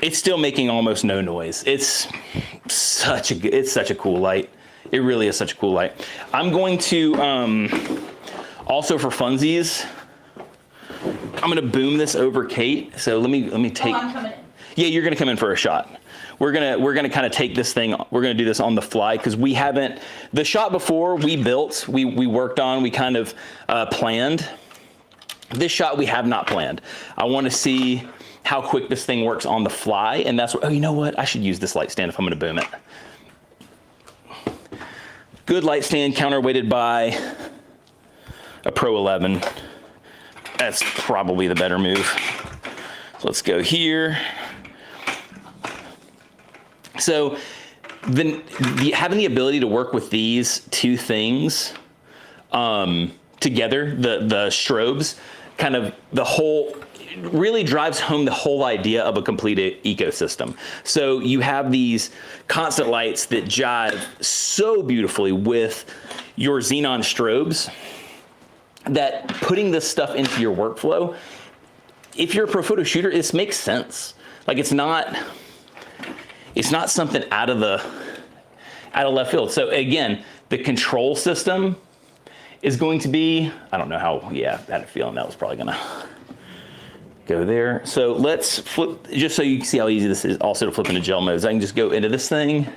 It's still making almost no noise. It's such a cool light. It really is such a cool light. I'm going to, also for funsies, I'm gonna boom this over Kate. So let me take. Oh, I'm coming in. Yeah, you're gonna come in for a shot. We're gonna kind of take this thing. We're gonna do this on the fly because we haven't. The shot before we built, we worked on, we kind of planned. This shot we have not planned. I want to see how quick this thing works on the fly, and that's what. Oh, you know what? I should use this light stand if I'm gonna boom it. Good light stand, counterweighted by a Pro 11. That's probably the better move. So let's go here. So having the ability to work with these two things together, the strobes, kind of the whole, really drives home the whole idea of a complete ecosystem. So you have these constant lights that jive so beautifully with your xenon strobes that putting this stuff into your workflow, if you're a Profoto shooter, this makes sense. Like it's not something out of left field. So again, the control system is going to be, I don't know how, yeah, I had a feeling that was probably gonna go there. So let's flip, just so you can see how easy this is also to flip into gel modes. I can just go into this thing,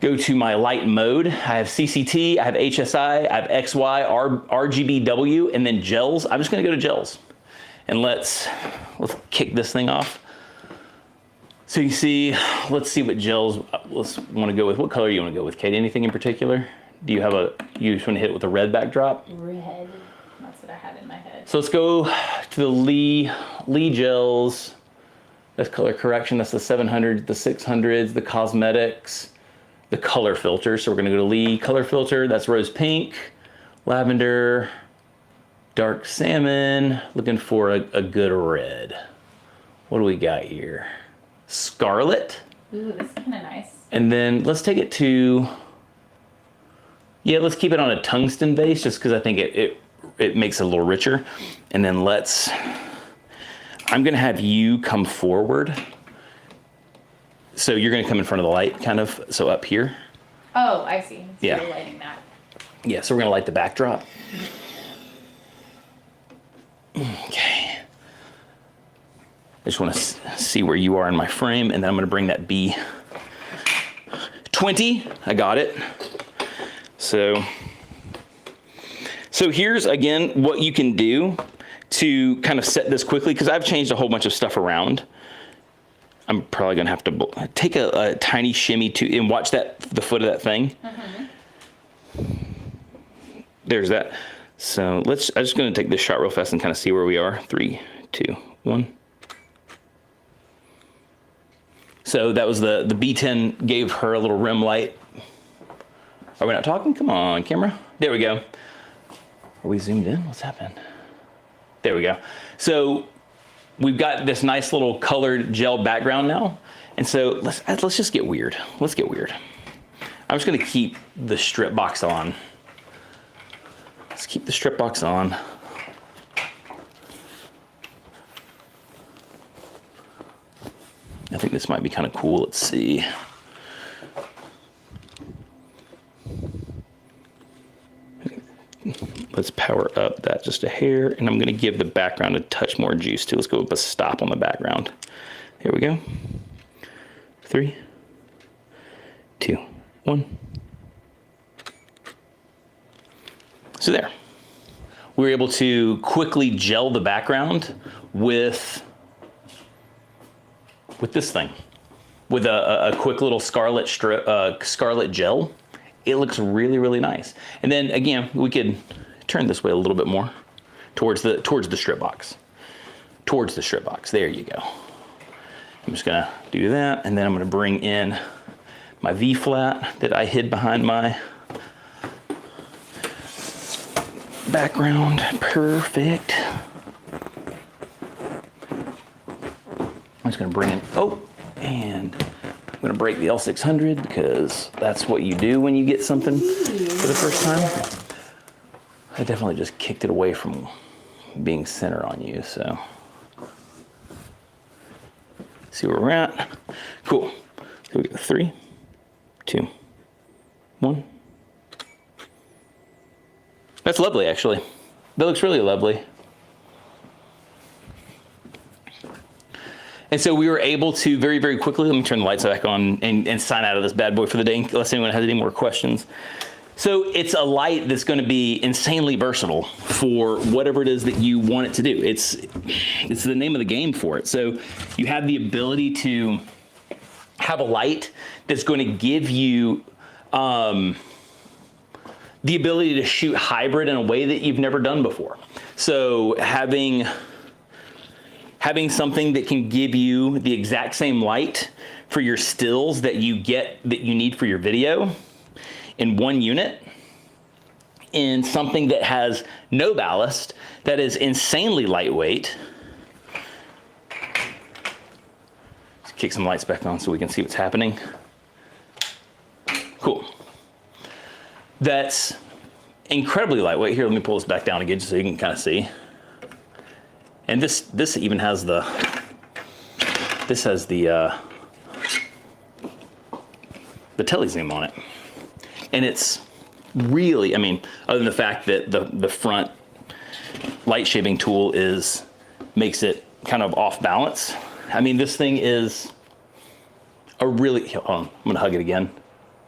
go to my light mode. I have CCT, I have HSI, I have XY, RGBW, and then gels. I'm just gonna go to gels. And let's kick this thing off. So you see, let's see what gels let's wanna go with. What color you wanna go with, Kate? Anything in particular? Do you have you just wanna hit it with a red backdrop? Red, that's what I had in my head. So let's go to the Lee gels. That's color correction, that's the 700, the 600s, the cosmetics, the color filter. So we're gonna go to Lee color filter, that's rose pink, lavender, dark salmon, looking for a good red. What do we got here? Scarlet. Ooh, this is kind of nice. And then let's take it to, yeah, let's keep it on a tungsten base just because I think it makes it a little richer. And then I'm gonna have you come forward. So you're gonna come in front of the light, kind of, so up here. Oh, I see. So yeah. You're lighting that. Yeah, so we're gonna light the backdrop. Okay. I just wanna see where you are in my frame, and then I'm gonna bring that B20, I got it. So here's, again, what you can do to kind of set this quickly, because I've changed a whole bunch of stuff around. I'm probably gonna have to take a tiny shimmy and watch the foot of that thing. Mm-hmm. There's that. So I'm just gonna take this shot real fast and kind of see where we are. 3, 2, 1. So that was the B10 gave her a little rim light. Are we not talking? Come on, camera. There we go. Are we zoomed in? What's happened? There we go. So we've got this nice little colored gel background now. And so let's just get weird. Let's get weird. I'm just gonna keep the strip box on. Let's keep the strip box on. I think this might be kind of cool. Let's see. Let's power up that just a hair, and I'm gonna give the background a touch more juice too. Let's go with a stop on the background. Here we go. 3, 2, 1. So there. We were able to quickly gel the background with this thing, with a quick little scarlet gel. It looks really, really nice. And then again, we could turn this way a little bit more towards the strip box. Towards the strip box. There you go. I'm just gonna do that, and then I'm gonna bring in my V flat that I hid behind my background. Perfect. I'm just gonna bring in, and I'm gonna break the L600 because that's what you do when you get something for the first time. I definitely just kicked it away from being center on you, so. See where we're at. Cool. Here we go. 3, 2, 1. That's lovely, actually. That looks really lovely. And so we were able to very, very quickly, let me turn the lights back on and sign out of this bad boy for the day, unless anyone has any more questions. So it's a light that's going to be insanely versatile for whatever it is that you want it to do. It's the name of the game for it. So you have the ability to have a light that's going to give you the ability to shoot hybrid in a way that you've never done before. So having something that can give you the exact same light for your stills that you need for your video in one unit, in something that has no ballast, that is insanely lightweight. Let's kick some lights back on so we can see what's happening. Cool. That's incredibly lightweight. Here, let me pull this back down again just so you can kind of see. And this even has the telezoom on it. And it's really, I mean, other than the fact that the front light shaping tool makes it kind of off balance. I mean, this thing is a really, hold on, I'm gonna hug it again.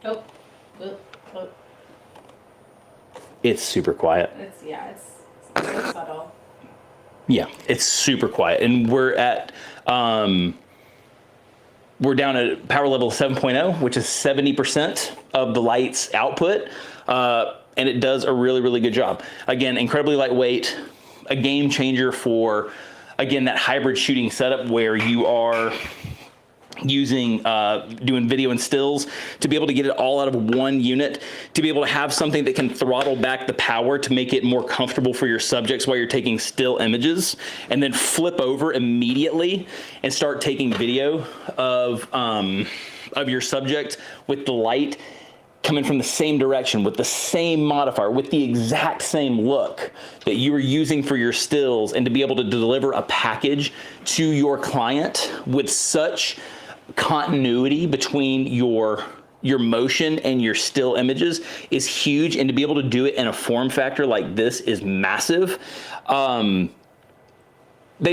Oh. It's super quiet. It's so subtle. Yeah, it's super quiet. And we're down at power level 7.0, which is 70% of the light's output. And it does a really, really good job. Again, incredibly lightweight, a game changer for, again, that hybrid shooting setup where you are using, doing video and stills, to be able to get it all out of one unit, to be able to have something that can throttle back the power to make it more comfortable for your subjects while you're taking still images, and then flip over immediately and start taking video of your subject with the light coming from the same direction, with the same modifier, with the exact same look that you were using for your stills, and to be able to deliver a package to your client with such continuity between your motion and your still images is huge. And to be able to do it in a form factor like this is massive. They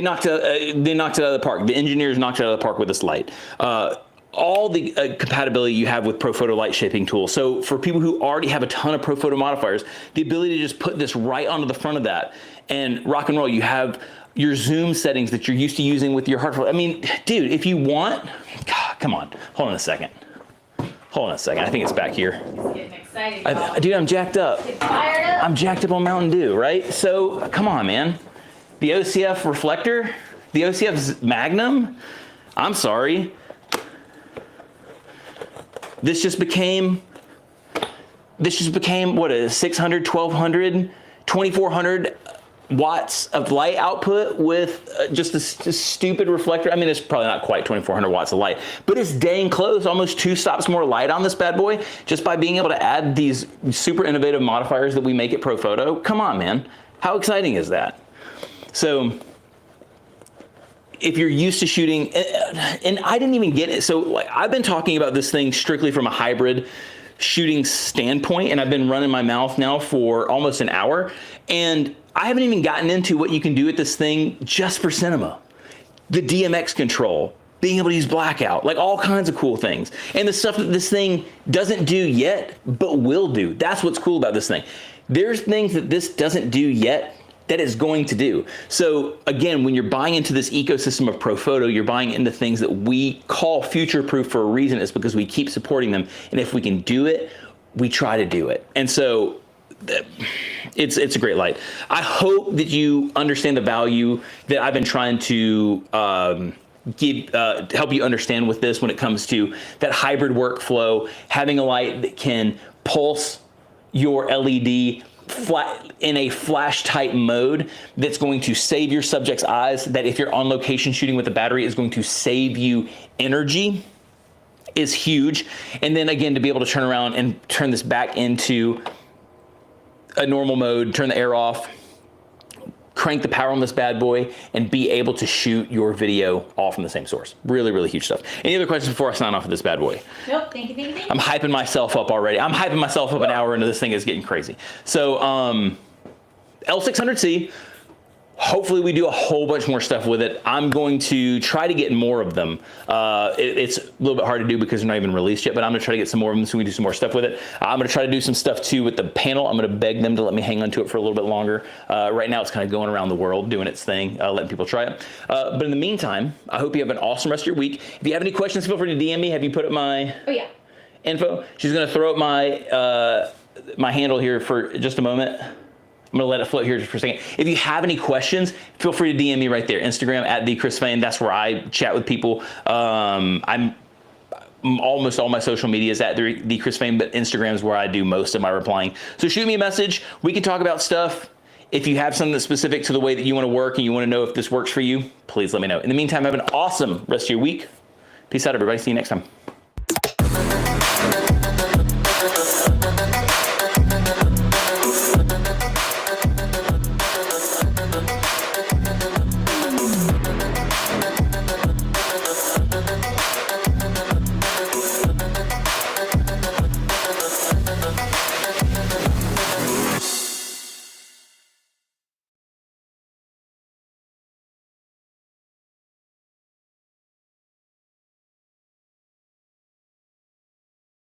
knocked it out of the park. The engineers knocked it out of the park with this light. All the compatibility you have with Profoto light shaping tool. So for people who already have a ton of Profoto modifiers, the ability to just put this right onto the front of that and rock and roll. You have your zoom settings that you're used to using with your heart. I mean, dude, if you want, God, come on, hold on a second. I think it's back here. He's getting excited. Dude, I'm jacked up. Get fired up. I'm jacked up on Mountain Dew, right? So come on, man. The OCF reflector, the OCF Magnum, I'm sorry. This just became what, a 600, 1200, 2400 watts of light output with just a stupid reflector. I mean, it's probably not quite 2400 watts of light, but it's dang close, almost 2 stops more light on this bad boy, just by being able to add these super innovative modifiers that we make at Profoto. Come on, man. How exciting is that? So if you're used to shooting, and I didn't even get it. So like, I've been talking about this thing strictly from a hybrid shooting standpoint, and I've been running my mouth now for almost an hour, and I haven't even gotten into what you can do with this thing just for cinema. The DMX control, being able to use blackout, like all kinds of cool things. And the stuff that this thing doesn't do yet, but will do. That's what's cool about this thing. There's things that this doesn't do yet that it's going to do. So again, when you're buying into this ecosystem of Profoto, you're buying into things that we call future-proof for a reason. It's because we keep supporting them. And if we can do it, we try to do it. And so it's a great light. I hope that you understand the value that I've been trying to help you understand with this when it comes to that hybrid workflow, having a light that can pulse your LED in a flash type mode that's going to save your subject's eyes, that if you're on location shooting with a battery is going to save you energy, is huge. And then again, to be able to turn around and turn this back into a normal mode, turn the air off, crank the power on this bad boy, and be able to shoot your video all from the same source. Really, really huge stuff. Any other questions before I sign off with this bad boy? Nope, thank you. I'm hyping myself up already. I'm hyping myself up an hour into this thing. Is getting crazy. So L600C, hopefully we do a whole bunch more stuff with it. I'm going to try to get more of them. It's a little bit hard to do because they're not even released yet, but I'm gonna try to get some more of them so we can do some more stuff with it. I'm gonna try to do some stuff too with the panel. I'm gonna beg them to let me hang on to it for a little bit longer. Right now it's kind of going around the world doing its thing, letting people try it. But in the meantime, I hope you have an awesome rest of your week. If you have any questions, feel free to DM me. Have you put up my info? She's gonna throw up my, my handle here for just a moment. I'm gonna let it float here just for a second. If you have any questions, feel free to DM me right there. Instagram at @TheChrisFane. That's where I chat with people. I'm almost all my social media is at @TheChrisFane, but Instagram is where I do most of my replying. So shoot me a message. We can talk about stuff. If you have something that's specific to the way that you want to work and you want to know if this works for you, please let me know. In the meantime, have an awesome rest of your week. Peace out, everybody. See you next time.